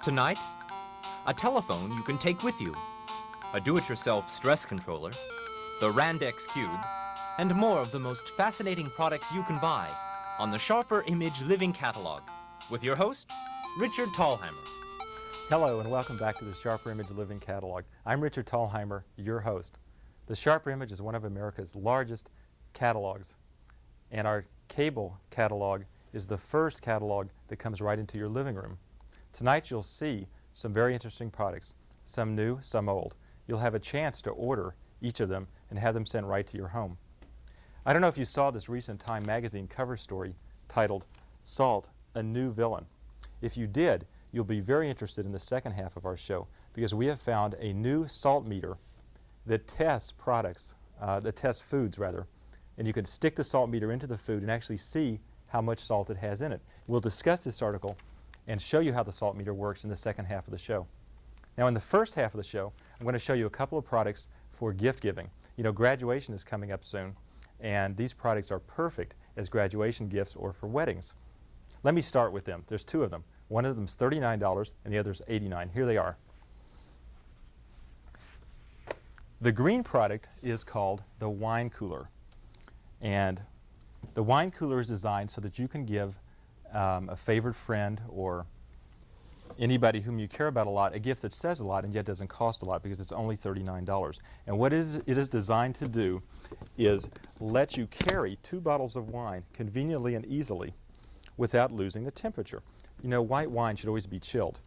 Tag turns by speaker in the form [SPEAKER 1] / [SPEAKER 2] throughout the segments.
[SPEAKER 1] Tonight, a telephone you can take with you, a do-it-yourself stress controller, the Randex Cube, and more of the most fascinating products you can buy on the Sharper Image Living Catalog with your host, Richard Thalheimer.
[SPEAKER 2] Hello and welcome back to the Sharper Image Living Catalog. I'm Richard Thalheimer, your host. The Sharper Image is one of America's largest catalogs, and our cable catalog is the first catalog that comes right into your living room. Tonight you'll see some very interesting products, some new, some old. You'll have a chance to order each of them and have them sent right to your home. I don't know if you saw this recent Time magazine cover story titled, "Salt, a New Villain." If you did, you'll be very interested in the second half of our show because we have found a new salt meter that tests foods rather, and you can stick the salt meter into the food and actually see how much salt it has in it. We'll discuss this article and show you how the salt meter works in the second half of the show. Now in the first half of the show, I'm going to show you a couple of products for gift giving. You know, graduation is coming up soon, and these products are perfect as graduation gifts or for weddings. Let me start with them. There's two of them. One of them is $39 and the other is $89. Here they are. The green product is called the wine cooler, and the wine cooler is designed so that you can give a favorite friend or anybody whom you care about a lot a gift that says a lot and yet doesn't cost a lot because it's only $39. And what it is designed to do is let you carry 2 bottles of wine conveniently and easily without losing the temperature. You know, white wine should always be chilled.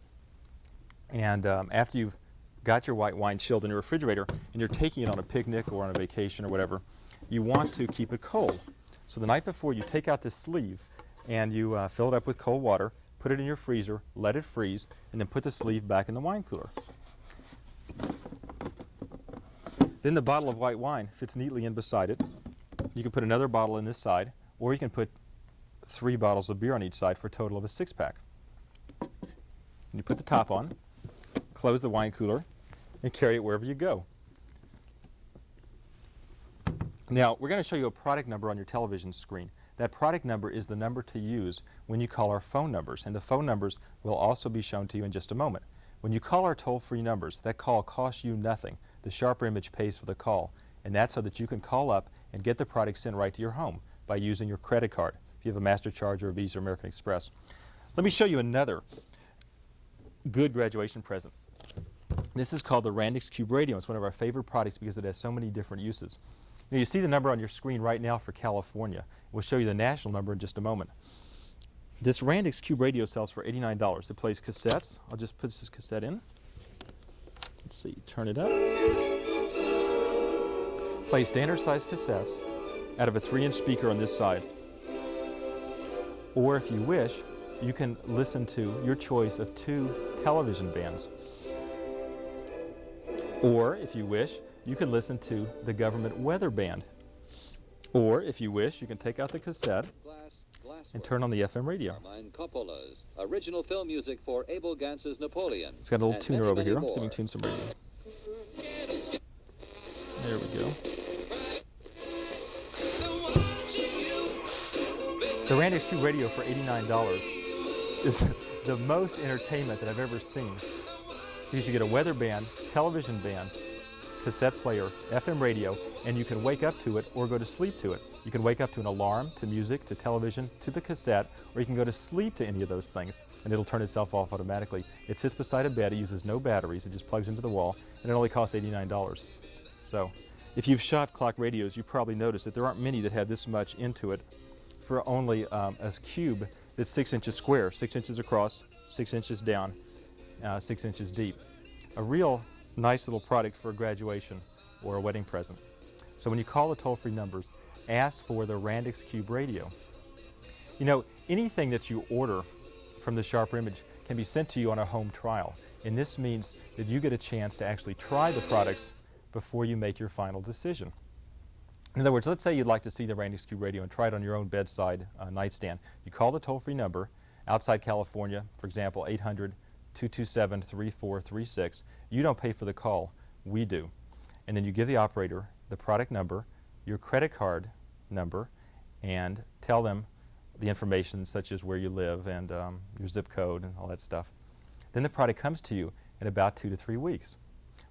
[SPEAKER 2] And after you've got your white wine chilled in your refrigerator and you're taking it on a picnic or on a vacation or whatever, you want to keep it cold. So the night before, you take out this sleeve and you fill it up with cold water, put it in your freezer, let it freeze, and then put the sleeve back in the wine cooler. Then the bottle of white wine fits neatly in beside it. You can put another bottle in this side, or you can put 3 bottles of beer on each side for a total of a 6-pack. And you put the top on, close the wine cooler, and carry it wherever you go. Now, we're going to show you a product number on your television screen. That product number is the number to use when you call our phone numbers, and the phone numbers will also be shown to you in just a moment. When you call our toll-free numbers, that call costs you nothing. The Sharper Image pays for the call, and that's so that you can call up and get the product sent right to your home by using your credit card, if you have a MasterCharge or a Visa or American Express. Let me show you another good graduation present. This is called the Randex Cube Radio. It's one of our favorite products because it has so many different uses. Now, you see the number on your screen right now for California. We'll show you the national number in just a moment. This Randex Cube Radio sells for $89. It plays cassettes. I'll just put this cassette in. Let's see, turn it up. Plays standard size cassettes out of a 3-inch speaker on this side. Or if you wish, you can listen to your choice of 2 television bands. Or if you wish, you can listen to the government weather band. Or if you wish, you can take out the cassette and turn on the FM radio.
[SPEAKER 3] Coppola's original film music for Abel Gance's Napoleon.
[SPEAKER 2] It's got a little tuner over here. I'm see if we can tune some radio. There we go. The Randex Cube Radio for $89 is the most entertainment that I've ever seen. Because you get a weather band, television band, cassette player, FM radio, and you can wake up to it or go to sleep to it. You can wake up to an alarm, to music, to television, to the cassette, or you can go to sleep to any of those things, and it'll turn itself off automatically. It sits beside a bed. It uses no batteries. It just plugs into the wall, and it only costs $89. So if you've shopped clock radios, you probably noticed that there aren't many that have this much into it for only a cube that's 6 inches square, 6 inches across, 6 inches down, 6 inches deep. A real nice little product for a graduation or a wedding present. So when you call the toll-free numbers, ask for the Randex Cube Radio. You know, anything that you order from the Sharper Image can be sent to you on a home trial, and this means that you get a chance to actually try the products before you make your final decision. In other words, let's say you'd like to see the Randex Cube Radio and try it on your own bedside nightstand. You call the toll-free number outside California, for example, 800-227-3436. You don't pay for the call, we do. And then you give the operator the product number, your credit card number, and tell them the information such as where you live and your zip code and all that stuff. Then the product comes to you in about 2 to 3 weeks.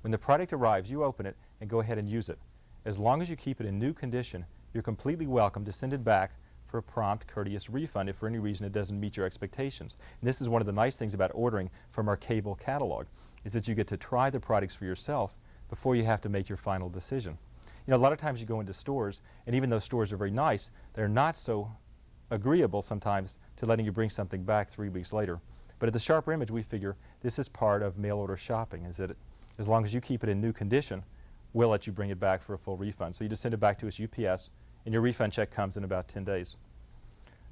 [SPEAKER 2] When the product arrives, you open it and go ahead and use it. As long as you keep it in new condition, you're completely welcome to send it back for a prompt, courteous refund if for any reason it doesn't meet your expectations. And this is one of the nice things about ordering from our cable catalog, is that you get to try the products for yourself before you have to make your final decision. You know, a lot of times you go into stores, and even though stores are very nice, they're not so agreeable sometimes to letting you bring something back 3 weeks later. But at the Sharper Image, we figure this is part of mail order shopping, is that as long as you keep it in new condition, we'll let you bring it back for a full refund. So you just send it back to us UPS, and your refund check comes in about 10 days.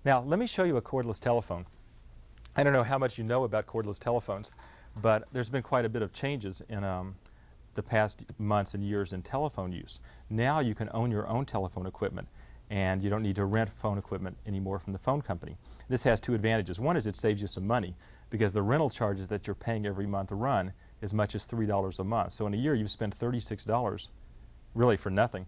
[SPEAKER 2] Now, let me show you a cordless telephone. I don't know how much you know about cordless telephones, but there's been quite a bit of changes in the past months and years in telephone use. Now you can own your own telephone equipment, and you don't need to rent phone equipment anymore from the phone company. This has two advantages. One is it saves you some money, because the rental charges that you're paying every month run as much as $3 a month. So in a year you've spent $36 really for nothing.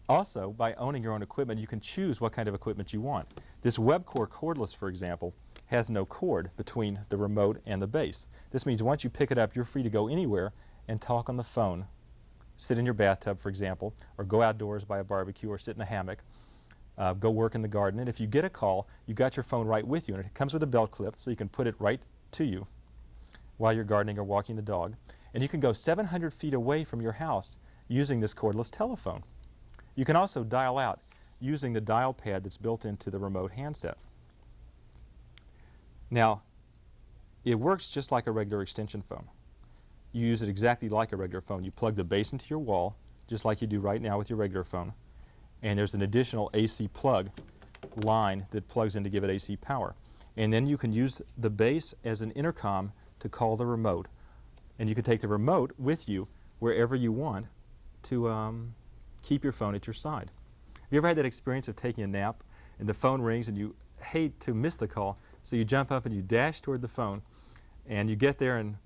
[SPEAKER 2] Also, by owning your own equipment, you can choose what kind of equipment you want. This Webcore cordless, for example, has no cord between the remote and the base. This means once you pick it up, you're free to go anywhere and talk on the phone, sit in your bathtub, for example, or go outdoors by a barbecue or sit in a hammock, go work in the garden. And if you get a call, you got your phone right with you, and it comes with a belt clip so you can put it right to you while you're gardening or walking the dog. And you can go 700 feet away from your house using this cordless telephone. You can also dial out using the dial pad that's built into the remote handset. Now, it works just like a regular extension phone. You use it exactly like a regular phone. You plug the base into your wall, just like you do right now with your regular phone, and there's an additional AC plug line that plugs in to give it AC power. And then you can use the base as an intercom to call the remote. And you can take the remote with you wherever you want to keep your phone at your side. Have you ever had that experience of taking a nap and the phone rings and you hate to miss the call, so you jump up and you dash toward the phone and you get there and,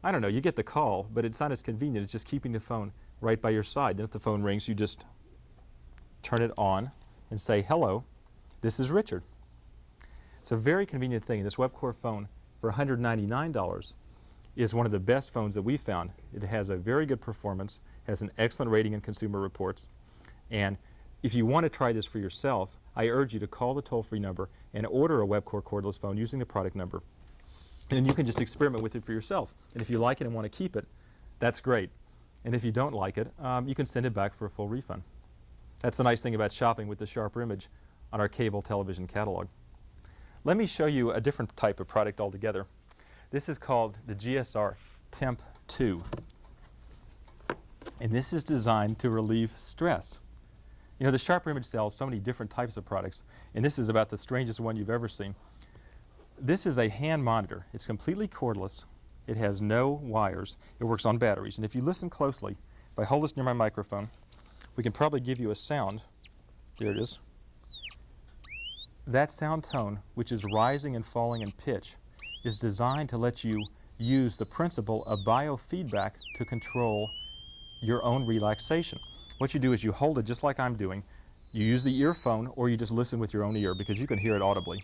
[SPEAKER 2] I don't know, you get the call, but it's not as convenient as just keeping the phone right by your side. Then if the phone rings, you just turn it on and say, "Hello, this is Richard." It's a very convenient thing. This Webcore phone for $199 is one of the best phones that we found. It has a very good performance, has an excellent rating in Consumer Reports, and if you want to try this for yourself, I urge you to call the toll-free number and order a Webcore cordless phone using the product number. And you can just experiment with it for yourself. And if you like it and want to keep it, that's great. And if you don't like it, you can send it back for a full refund. That's the nice thing about shopping with the Sharper Image on our cable television catalog. Let me show you a different type of product altogether. This is called the GSR Temp 2. And this is designed to relieve stress. You know, the Sharper Image sells so many different types of products, and this is about the strangest one you've ever seen. This is a hand monitor. It's completely cordless. It has no wires. It works on batteries. And if you listen closely, if I hold this near my microphone, we can probably give you a sound. There it is. That sound tone, which is rising and falling in pitch, is designed to let you use the principle of biofeedback to control your own relaxation. What you do is you hold it just like I'm doing. You use the earphone, or you just listen with your own ear because you can hear it audibly.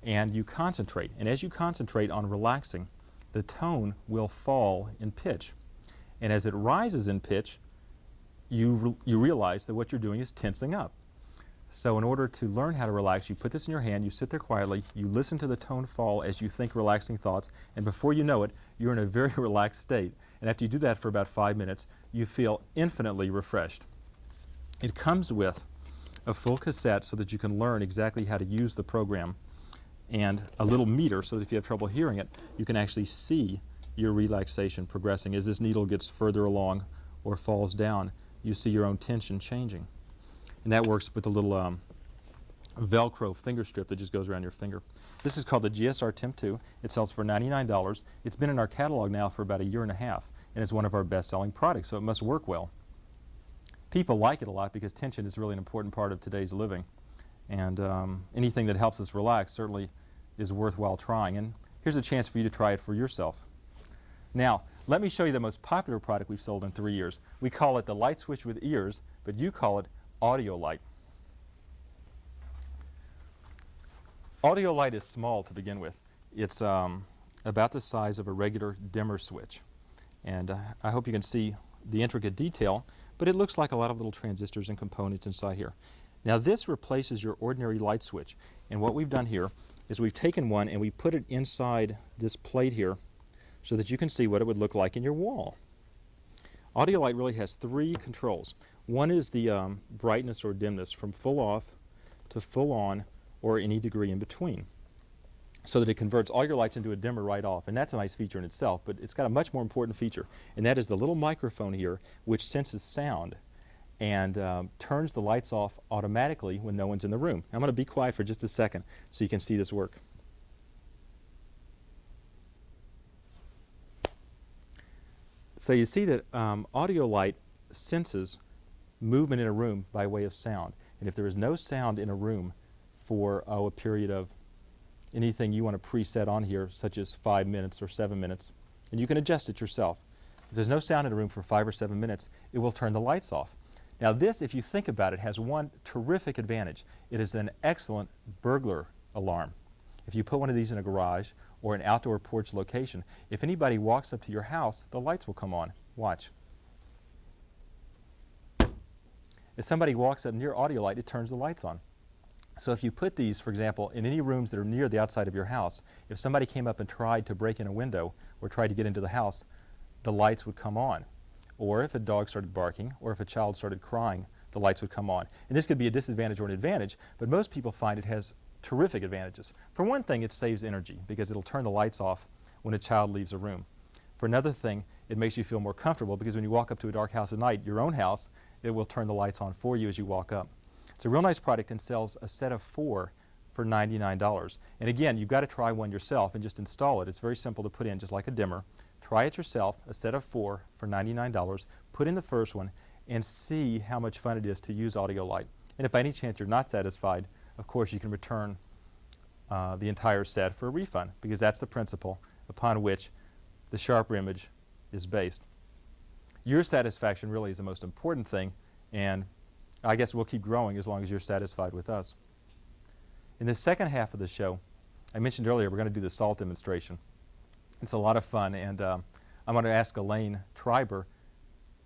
[SPEAKER 2] And you concentrate. And as you concentrate on relaxing, the tone will fall in pitch. And as it rises in pitch, you realize that what you're doing is tensing up. So in order to learn how to relax, you put this in your hand, you sit there quietly, you listen to the tone fall as you think relaxing thoughts, and before you know it, you're in a very relaxed state. And after you do that for about 5 minutes, you feel infinitely refreshed. It comes with a full cassette so that you can learn exactly how to use the program, and a little meter so that if you have trouble hearing it, you can actually see your relaxation progressing. As this needle gets further along or falls down, you see your own tension changing. And that works with a little Velcro finger strip that just goes around your finger. This is called the GSR Temp 2. It sells for $99. It's been in our catalog now for about a year and a half, and it's one of our best-selling products, so it must work well. People like it a lot because tension is really an important part of today's living. And anything that helps us relax certainly is worthwhile trying. And here's a chance for you to try it for yourself. Now, let me show you the most popular product we've sold in 3 years. We call it the light switch with ears, but you call it Audio Light. Audio Light is small to begin with. It's about the size of a regular dimmer switch. And I hope you can see the intricate detail, but it looks like a lot of little transistors and components inside here. Now this replaces your ordinary light switch, and what we've done here is we've taken one and we put it inside this plate here so that you can see what it would look like in your wall. Audio light really has three controls. One is the brightness or dimness from full off to full on or any degree in between, so that it converts all your lights into a dimmer right off. And that's a nice feature in itself, but it's got a much more important feature, and that is the little microphone here which senses sound and turns the lights off automatically when no one's in the room. I'm going to be quiet for just a second so you can see this work. So you see that audio light senses movement in a room by way of sound. And if there is no sound in a room for a period of anything you want to preset on here, such as 5 minutes or 7 minutes, and you can adjust it yourself. If there's no sound in a room for 5 or 7 minutes, it will turn the lights off. Now this, if you think about it, has one terrific advantage. It is an excellent burglar alarm. If you put one of these in a garage or an outdoor porch location, if anybody walks up to your house, the lights will come on. Watch. If somebody walks up near audio light, it turns the lights on. So if you put these, for example, in any rooms that are near the outside of your house, if somebody came up and tried to break in a window or tried to get into the house, the lights would come on. Or if a dog started barking or if a child started crying, the lights would come on. And this could be a disadvantage or an advantage, but most people find it has terrific advantages. For one thing, it saves energy because it'll turn the lights off when a child leaves a room. For another thing, it makes you feel more comfortable because when you walk up to a dark house at night, your own house, it will turn the lights on for you as you walk up. It's a real nice product and sells a set of 4 for $99. And again, you've got to try one yourself and just install it. It's very simple to put in, just like a dimmer. Try it yourself, a set of 4 for $99. Put in the first one and see how much fun it is to use audio light. And if by any chance you're not satisfied, of course you can return the entire set for a refund, because that's the principle upon which the SHRP image is based. Your satisfaction really is the most important thing, and I guess we'll keep growing as long as you're satisfied with us. In the second half of the show, I mentioned earlier we're going to do the salt demonstration. It's a lot of fun, and I'm going to ask Elaine Treiber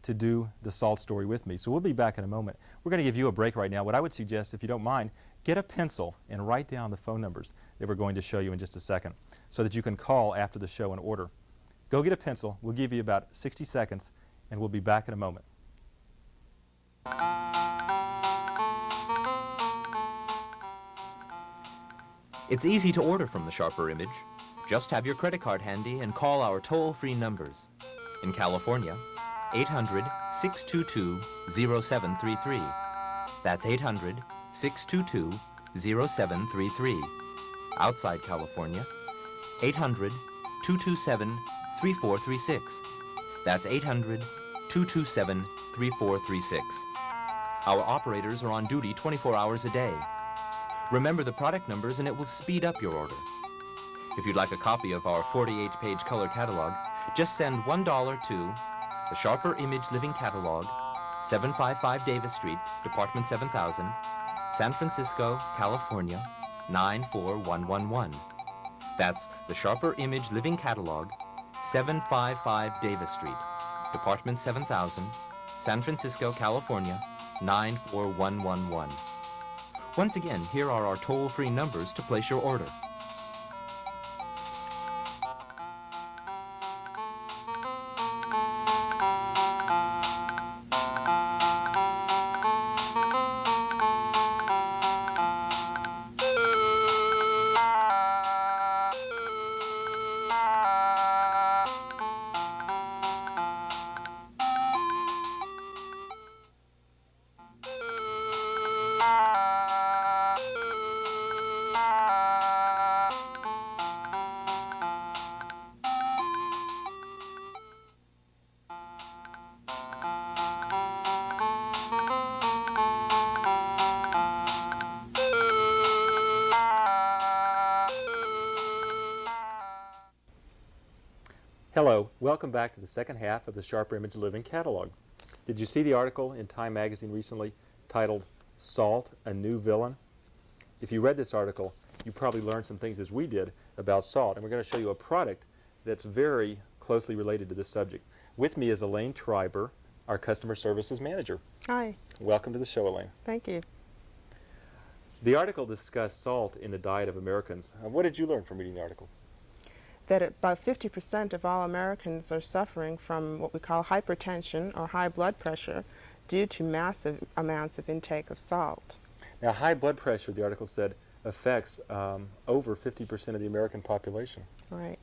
[SPEAKER 2] to do the salt story with me. So we'll be back in a moment. We're going to give you a break right now. What I would suggest, if you don't mind, get a pencil and write down the phone numbers that we're going to show you in just a second so that you can call after the show and order. Go get a pencil. We'll give you about 60 seconds, and we'll be back in a moment.
[SPEAKER 1] It's easy to order from the SHRP image. Just have your credit card handy and call our toll-free numbers. In California, 800-622-0733. That's 800-622-0733. Outside California, 800-227-3436. That's 800-227-3436. Our operators are on duty 24 hours a day. Remember the product numbers and it will speed up your order. If you'd like a copy of our 48-page color catalog, just send $1 to the SHRP Image Living Catalog, 755 Davis Street, Department 7000, San Francisco, California, 94111. That's the SHRP Image Living Catalog, 755 Davis Street, Department 7000, San Francisco, California, 94111. Once again, here are our toll-free numbers to place your order.
[SPEAKER 2] Hello, welcome back to the second half of the SHRP Image Living Catalog. Did you see the article in Time magazine recently titled "Salt, a New Villain"? If you read this article, you probably learned some things as we did about salt. And we're going to show you a product that's very closely related to this subject. With me is Elaine Treiber, our customer services manager.
[SPEAKER 4] Hi,
[SPEAKER 2] Welcome to the show, Elaine.
[SPEAKER 4] thank you.
[SPEAKER 2] The article discussed salt in the diet of Americans. What did you learn from reading the article?
[SPEAKER 4] That about 50% of all Americans are suffering from what we call hypertension or high blood pressure due to massive amounts of intake of salt.
[SPEAKER 2] Now, high blood pressure, the article said, affects over 50% of the American population.
[SPEAKER 4] Right.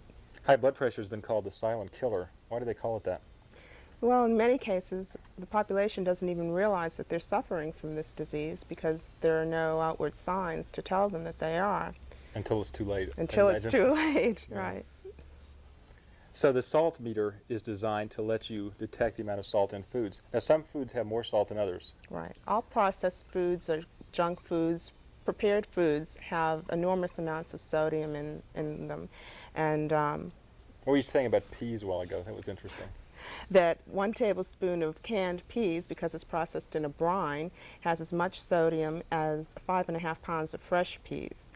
[SPEAKER 2] High blood pressure has been called the silent killer. Why do they call it that?
[SPEAKER 4] Well, in many cases, the population doesn't even realize that they're suffering from this disease because there are no outward signs to tell them that they are.
[SPEAKER 2] Until it's too late.
[SPEAKER 4] Until it's too late,
[SPEAKER 2] Yeah.
[SPEAKER 4] right.
[SPEAKER 2] So the salt meter is designed to let you detect the amount of salt in foods. Now, some foods have more salt than others.
[SPEAKER 4] Right. All processed foods or junk foods, prepared foods, have enormous amounts of sodium in them. And
[SPEAKER 2] What were you saying about peas a while ago? That was interesting.
[SPEAKER 4] that 1 tablespoon of canned peas, because it's processed in a brine, has as much sodium as 5.5 pounds of fresh peas.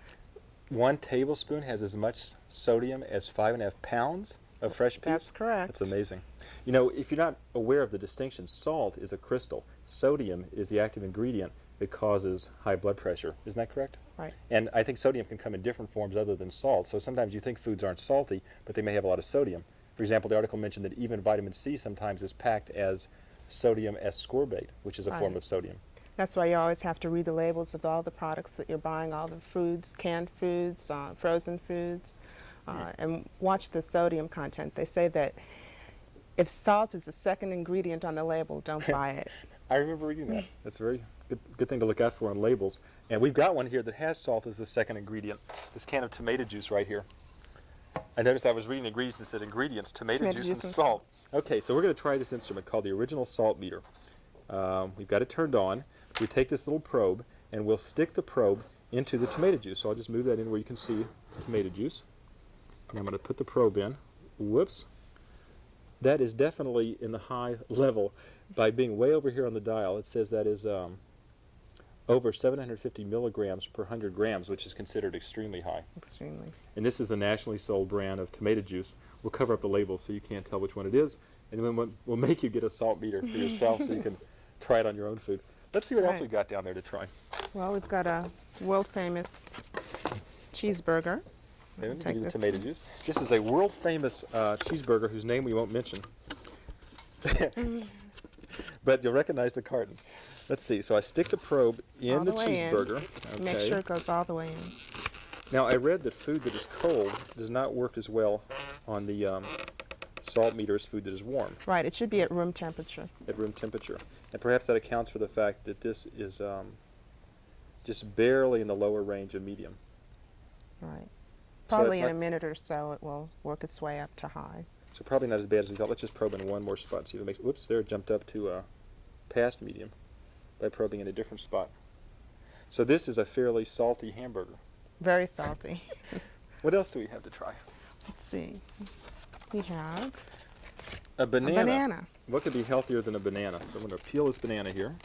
[SPEAKER 2] 1 tablespoon has as much sodium as 5.5 pounds of fresh peas?
[SPEAKER 4] That's correct.
[SPEAKER 2] That's amazing. You know, if you're not aware of the distinction, salt is a crystal. Sodium is the active ingredient that causes high blood pressure. Isn't that correct?
[SPEAKER 4] Right.
[SPEAKER 2] And I think sodium can come in different forms other than salt. So sometimes you think foods aren't salty, but they may have a lot of sodium. For example, the article mentioned that even vitamin C sometimes is packed as sodium ascorbate, which is a form
[SPEAKER 4] Right.
[SPEAKER 2] of sodium.
[SPEAKER 4] That's why you always have to read the labels of all the products that you're buying, all the foods, canned foods, frozen foods, and watch the sodium content. They say that if salt is the second ingredient on the label, don't buy it.
[SPEAKER 2] I remember reading that. That's a very good thing to look out for on labels. And we've got one here that has salt as the second ingredient. This can of tomato juice right here. I noticed I was reading the ingredients and said ingredients, tomato juice and salt. Okay, so we're going to try this instrument called the original salt meter. We've got it turned on. We take this little probe and we'll stick the probe into the tomato juice. So I'll just move that in where you can see the tomato juice. And I'm going to put the probe in. Whoops. That is definitely in the high level. By being way over here on the dial, it says that is over 750 milligrams per 100 grams, which is considered extremely high.
[SPEAKER 4] Extremely.
[SPEAKER 2] And this is a nationally sold brand of tomato juice. We'll cover up the label so you can't tell which one it is, and then we'll make you get a salt meter for yourself so you can try it on your own food. Let's see what else
[SPEAKER 4] Right.
[SPEAKER 2] we got down there to try.
[SPEAKER 4] Well, we've got a world-famous cheeseburger.
[SPEAKER 2] Okay, let me
[SPEAKER 4] Take
[SPEAKER 2] give you the
[SPEAKER 4] this
[SPEAKER 2] tomato
[SPEAKER 4] one.
[SPEAKER 2] juice. This is a world-famous cheeseburger whose name we won't mention. But you'll recognize the carton. Let's see. So I stick the probe in
[SPEAKER 4] All
[SPEAKER 2] the
[SPEAKER 4] the way in.
[SPEAKER 2] cheeseburger.
[SPEAKER 4] Make sure it goes all the way in.
[SPEAKER 2] Now, I read that food that is cold does not work as well on the salt meter as food that is warm
[SPEAKER 4] Right, it should be at room temperature.
[SPEAKER 2] at room temperature. And perhaps that accounts for the fact that this is just barely in the lower range of medium.
[SPEAKER 4] Right.
[SPEAKER 2] So
[SPEAKER 4] Probably
[SPEAKER 2] it's
[SPEAKER 4] in a
[SPEAKER 2] not-
[SPEAKER 4] minute or so it will work its way up to high.
[SPEAKER 2] So probably not as bad as we thought. Let's just probe in one more spot. See if it makes. Whoops! There, it jumped up to past medium by probing in a different spot. So this is a fairly salty hamburger.
[SPEAKER 4] Very salty.
[SPEAKER 2] What else do we have to try?
[SPEAKER 4] Let's see. We have
[SPEAKER 2] A banana.
[SPEAKER 4] a banana.
[SPEAKER 2] What could be healthier than a banana? So I'm going to peel this banana here.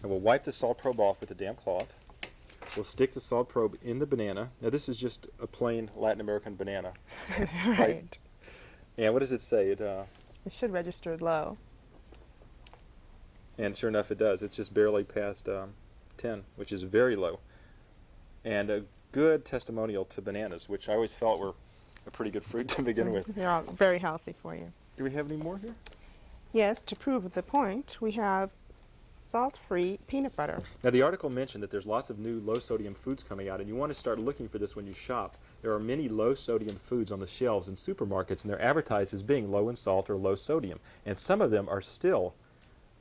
[SPEAKER 2] And we'll wipe the salt probe off with a damp cloth. We'll stick the salt probe in the banana. Now this is just a plain Latin American banana.
[SPEAKER 4] Right.
[SPEAKER 2] And what does it say?
[SPEAKER 4] It should register low.
[SPEAKER 2] And sure enough, it does. It's just barely past 10, which is very low. And a good testimonial to bananas, which I always felt were a pretty good fruit to begin with.
[SPEAKER 4] They're all very healthy for you.
[SPEAKER 2] Do we have any more here?
[SPEAKER 4] Yes, to prove the point, we have salt-free peanut butter.
[SPEAKER 2] Now, the article mentioned that there's lots of new low-sodium foods coming out, and you want to start looking for this when you shop. There are many low-sodium foods on the shelves in supermarkets, and they're advertised as being low in salt or low sodium. And some of them are still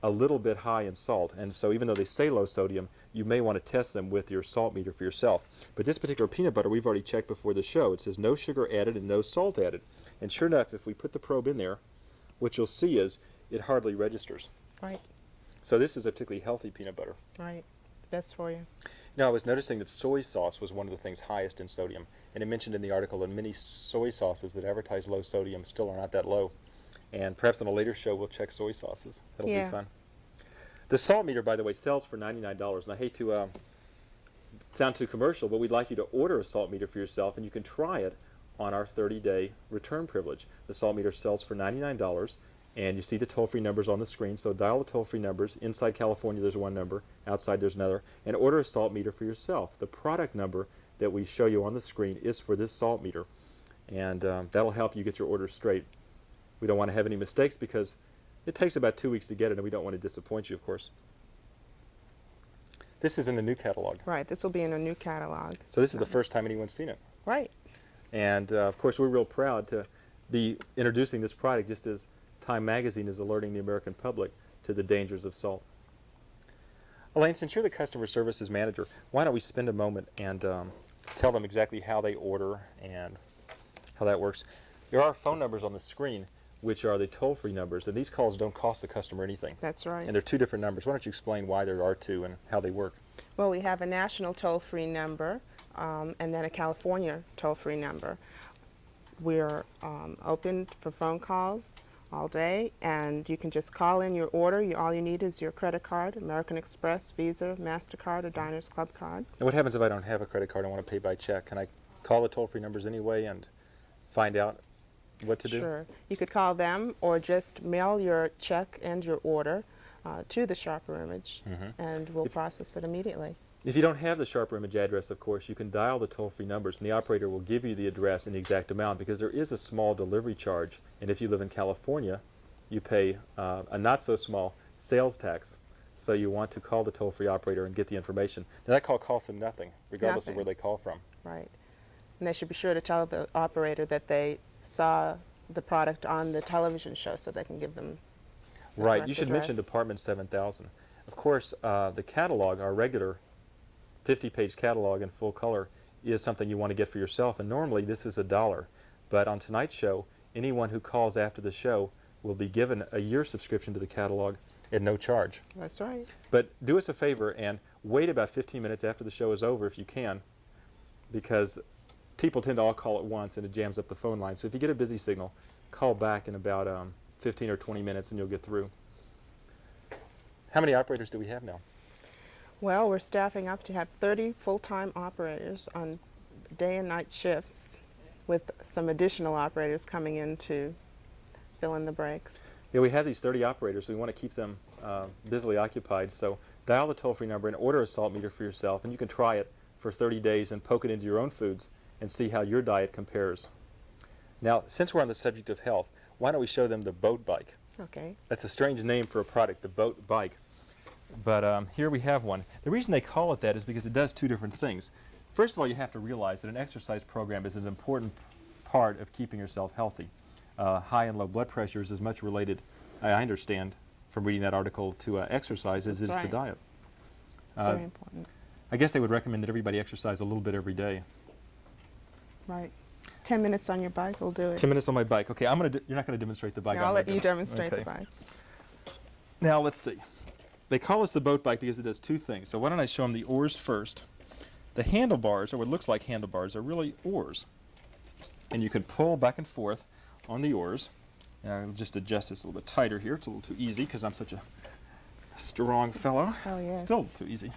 [SPEAKER 2] a little bit high in salt, and so even though they say low sodium, you may want to test them with your salt meter for yourself. But this particular peanut butter we've already checked before the show. It says no sugar added and no salt added. And sure enough, if we put the probe in there, what you'll see is it hardly registers.
[SPEAKER 4] Right,
[SPEAKER 2] So this is a particularly healthy peanut butter.
[SPEAKER 4] right. The best for you.
[SPEAKER 2] Now, I was noticing that soy sauce was one of the things highest in sodium, and it mentioned in the article that many soy sauces that advertise low sodium still are not that low. And perhaps on a later show we'll check soy sauces. That'll
[SPEAKER 4] Yeah.
[SPEAKER 2] be fun. The salt meter, by the way, sells for $99, and I hate to sound too commercial, but we'd like you to order a salt meter for yourself, and you can try it on our 30-day return privilege. The salt meter sells for $99, and you see the toll-free numbers on the screen, so dial the toll-free numbers. Inside California, there's one number. Outside, there's another. And order a salt meter for yourself. The product number that we show you on the screen is for this salt meter, and that'll help you get your order straight. We don't want to have any mistakes because it takes about 2 weeks to get it, and we don't want to disappoint you, of course. This is in the new catalog.
[SPEAKER 4] Right, this will be in a new catalog.
[SPEAKER 2] So this is the first time anyone's seen it.
[SPEAKER 4] Right.
[SPEAKER 2] And of course, we're real proud to be introducing this product just as Time Magazine is alerting the American public to the dangers of salt. Elaine, since you're the customer services manager, why don't we spend a moment and tell them exactly how they order and how that works. There are phone numbers on the screen, which are the toll-free numbers, and these calls don't cost the customer anything.
[SPEAKER 4] That's right.
[SPEAKER 2] And they're two different numbers. Why don't you explain why there are two and how they work?
[SPEAKER 4] Well, we have a national toll-free number and then a California toll-free number. We're open for phone calls all day, and you can just call in your order. All you need is your credit card, American Express, Visa, MasterCard, or Diners Club card.
[SPEAKER 2] And what happens if I don't have a credit card and want to pay by check? Can I call the toll-free numbers anyway and find out what to do?
[SPEAKER 4] Sure. You could call them or just mail your check and your order to the SHRP image, and we'll process it immediately.
[SPEAKER 2] If you don't have the SHRP image address, of course, you can dial the toll-free numbers, and the operator will give you the address and the exact amount, because there is a small delivery charge. And if you live in California, you pay a not-so-small sales tax. So you want to call the toll-free operator and get the information. Now, that call costs them nothing, regardless of where they call from.
[SPEAKER 4] Right. And they should be sure to tell the operator that they saw the product on the television show so they can give them the
[SPEAKER 2] Right.
[SPEAKER 4] correct
[SPEAKER 2] You should
[SPEAKER 4] address.
[SPEAKER 2] mention Department 7000. Of course, the catalog, our regular 50-page catalog in full color, is something you want to get for yourself, and normally this is $1. But on tonight's show, anyone who calls after the show will be given a year subscription to the catalog at no charge.
[SPEAKER 4] That's right.
[SPEAKER 2] But do us a favor and wait about 15 minutes after the show is over if you can, because people tend to all call at once and it jams up the phone line. So if you get a busy signal, call back in about 15 or 20 minutes and you'll get through. How many operators do we have now?
[SPEAKER 4] Well, we're staffing up to have 30 full-time operators on day and night shifts, with some additional operators coming in to fill in the breaks.
[SPEAKER 2] Yeah, we have these 30 operators. We want to keep them busily occupied. So dial the toll-free number and order a salt meter for yourself, and you can try it for 30 days and poke it into your own foods and see how your diet compares. Now, since we're on the subject of health, why don't we show them the boat bike?
[SPEAKER 4] Okay.
[SPEAKER 2] That's a strange name for a product, the boat bike. But here we have one. The reason they call it that is because it does two different things. First of all, you have to realize that an exercise program is an important part of keeping yourself healthy. High and low blood pressure is as much related, I understand from reading that article, to exercise as it is to diet.
[SPEAKER 4] It's very important.
[SPEAKER 2] I guess they would recommend that everybody exercise a little bit every day.
[SPEAKER 4] Right. 10 minutes on your bike will do it.
[SPEAKER 2] 10 minutes on my bike. Okay, you're not going to demonstrate the bike.
[SPEAKER 4] No, I'll
[SPEAKER 2] I'm
[SPEAKER 4] let
[SPEAKER 2] gonna
[SPEAKER 4] you
[SPEAKER 2] do it.
[SPEAKER 4] demonstrate
[SPEAKER 2] Okay.
[SPEAKER 4] the bike.
[SPEAKER 2] Now, let's see. They call us the boat bike because it does two things. So why don't I show them the oars first. The handlebars, or what looks like handlebars, are really oars. And you can pull back and forth on the oars. Now, I'll just adjust this a little bit tighter here. It's a little too easy because I'm such a strong fellow.
[SPEAKER 4] Oh, yes.
[SPEAKER 2] Still too easy.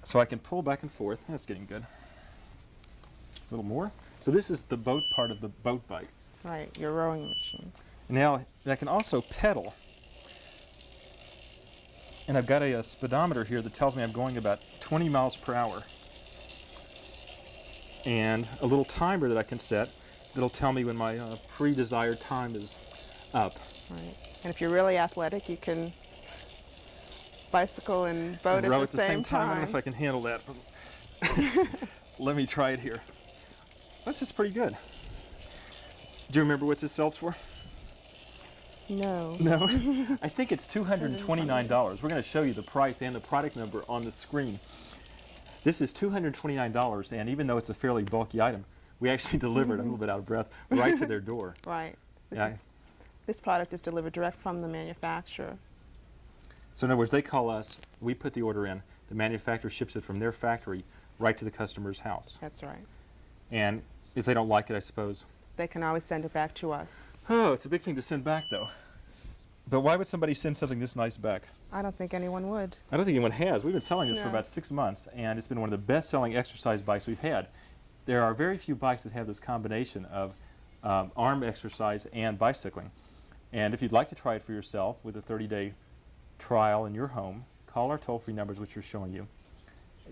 [SPEAKER 2] So I can pull back and forth. That's getting good. A little more. So this is the boat part of the boat bike.
[SPEAKER 4] Right, your rowing machine.
[SPEAKER 2] Now, I can also pedal. And I've got a speedometer here that tells me I'm going about 20 miles per hour. And a little timer that I can set that'll tell me when my pre-desired time is up.
[SPEAKER 4] Right. And if you're really athletic, you can bicycle and boat
[SPEAKER 2] Row
[SPEAKER 4] at the same
[SPEAKER 2] I don't know if I can handle that, but let me try it here. That's just pretty good. Do you remember what this sells for?
[SPEAKER 4] No.
[SPEAKER 2] No. I think it's $229. We're going to show you the price and the product number on the screen. This is $229, and even though it's a fairly bulky item, we actually delivered, I'm a little bit out of breath, right to their door.
[SPEAKER 4] Right.
[SPEAKER 2] Yeah.
[SPEAKER 4] This product is delivered direct from the manufacturer.
[SPEAKER 2] So in other words, they call us, we put the order in, the manufacturer ships it from their factory right to the customer's house.
[SPEAKER 4] That's right.
[SPEAKER 2] And if they don't like it, I suppose.
[SPEAKER 4] They can always send it back to us.
[SPEAKER 2] Oh, it's a big thing to send back, though. But why would somebody send something this nice back?
[SPEAKER 4] I don't think anyone would.
[SPEAKER 2] I don't think anyone has. We've been selling this for
[SPEAKER 4] No.
[SPEAKER 2] about 6 months, and it's been one of the best-selling exercise bikes we've had. There are very few bikes that have this combination of arm exercise and bicycling. And if you'd like to try it for yourself with a 30-day trial in your home, call our toll-free numbers, which are showing you.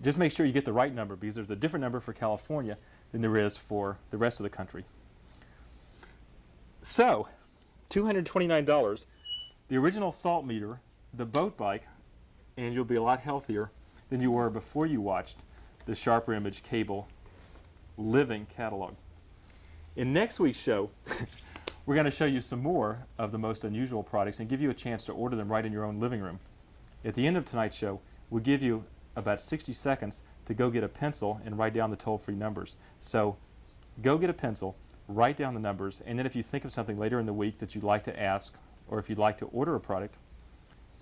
[SPEAKER 2] Just make sure you get the right number, because there's a different number for California than there is for the rest of the country. So, $229, the original salt meter, the boat bike, and you'll be a lot healthier than you were before you watched the Sharper Image Cable Living Catalog. In next week's show, we're going to show you some more of the most unusual products and give you a chance to order them right in your own living room. At the end of tonight's show, we'll give you about 60 seconds to go get a pencil and write down the toll-free numbers. So go get a pencil, write down the numbers, and then if you think of something later in the week that you'd like to ask, or if you'd like to order a product,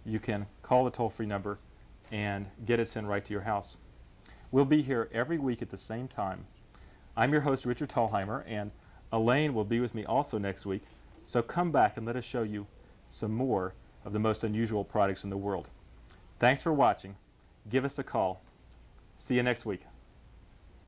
[SPEAKER 2] you can call the toll-free number and get it sent right to your house. We'll be here every week at the same time. I'm your host, Richard Thalheimer, and Elaine will be with me also next week. So come back and let us show you some more of the most unusual products in the world. Thanks for watching. Give us a call. See you next week.